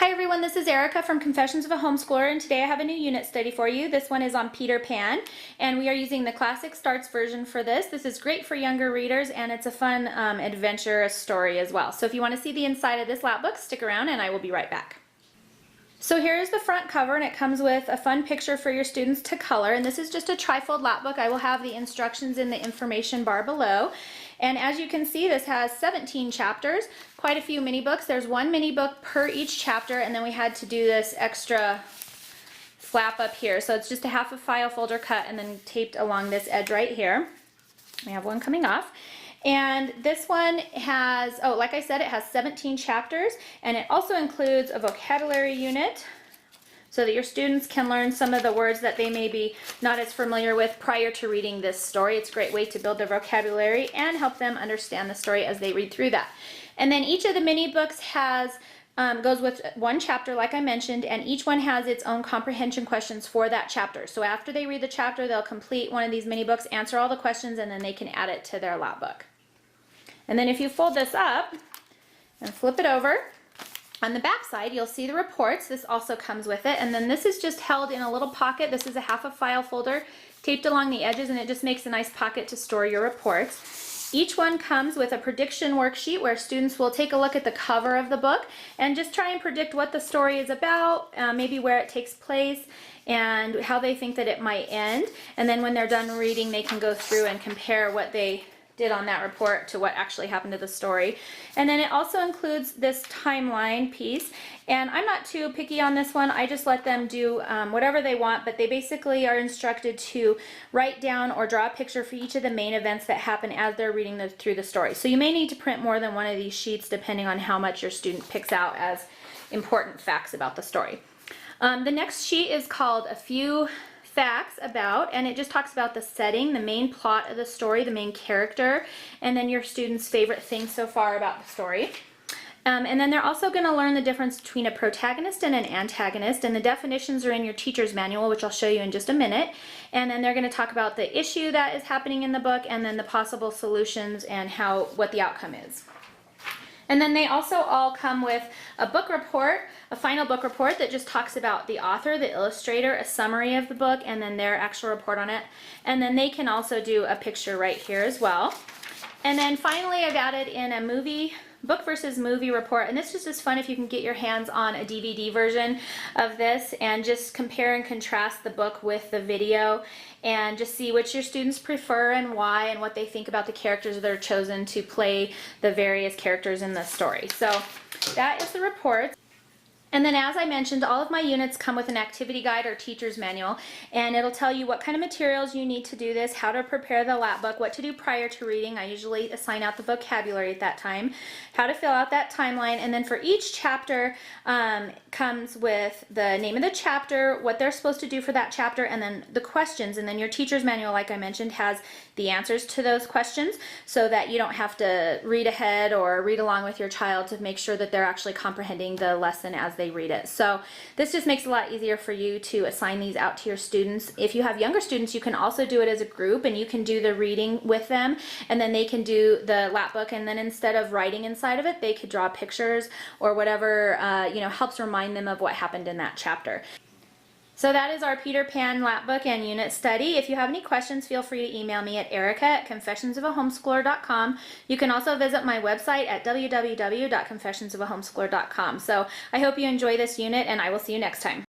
Hi everyone, this is Erica from Confessions of a Homeschooler, and today I have a new unit study for you. This one is on Peter Pan, and we are using the Classic Starts version for this. This is great for younger readers, and it's a fun adventure story as well. So if you want to see the inside of this lap book, stick around and I will be right back. So here is the front cover, and it comes with a fun picture for your students to color, and this is just a trifold lap book. I will have the instructions in the information bar below. And as you can see, this has 17 chapters, quite a few mini books. There's one mini book per each chapter, and then we had to do this extra flap up here. So it's just a half a file folder cut and then taped along this edge right here. We have one coming off. And this one has, like I said, it has 17 chapters, and it also includes a vocabulary unit so that your students can learn some of the words that they may be not as familiar with prior to reading this story. It's a great way to build their vocabulary and help them understand the story as they read through that. And then each of the mini books has goes with one chapter, like I mentioned, and each one has its own comprehension questions for that chapter. So after they read the chapter, they'll complete one of these mini books, answer all the questions, and then they can add it to their lap book. And then if you fold this up and flip it over, on the back side you'll see the reports. This also comes with it, and then this is just held in a little pocket. This is a half a file folder taped along the edges, and it just makes a nice pocket to store your reports. Each one comes with a prediction worksheet where students will take a look at the cover of the book and just try and predict what the story is about, maybe where it takes place, and how they think that it might end. And then when they're done reading, they can go through and compare what they did on that report to what actually happened to the story. And then it also includes this timeline piece, and I'm not too picky on this one. I just let them do whatever they want, but they basically are instructed to write down or draw a picture for each of the main events that happen as they're reading through the story. So you may need to print more than one of these sheets depending on how much your student picks out as important facts about the story. The next sheet is called A Few Facts About, and it just talks about the setting, the main plot of the story, the main character, and then your students' favorite things so far about the story. And then they're also going to learn the difference between a protagonist and an antagonist, and the definitions are in your teacher's manual, which I'll show you in just a minute. And then they're going to talk about the issue that is happening in the book, and then the possible solutions and what the outcome is. And then they also all come with a book report, a final book report that just talks about the author, the illustrator, a summary of the book, and then their actual report on it. And then they can also do a picture right here as well. And then finally I've added in a book versus movie report, and this is just fun if you can get your hands on a DVD version of this and just compare and contrast the book with the video and just see which your students prefer and why, and what they think about the characters that are chosen to play the various characters in the story. So that is the report. And then, as I mentioned, all of my units come with an activity guide or teacher's manual, and it'll tell you what kind of materials you need to do this, how to prepare the lap book, what to do prior to reading. I usually assign out the vocabulary at that time, how to fill out that timeline, and then for each chapter comes with the name of the chapter, what they're supposed to do for that chapter, and then the questions. And then your teacher's manual, like I mentioned, has the answers to those questions so that you don't have to read ahead or read along with your child to make sure that they're actually comprehending the lesson as they read it. So this just makes it a lot easier for you to assign these out to your students. If you have younger students, you can also do it as a group, and you can do the reading with them, and then they can do the lap book, and then instead of writing inside of it, they could draw pictures or whatever helps remind them of what happened in that chapter. So that is our Peter Pan lap book and unit study. If you have any questions, feel free to email me at erica@confessionsofahomeschooler.com. You can also visit my website at www.confessionsofahomeschooler.com. So I hope you enjoy this unit, and I will see you next time.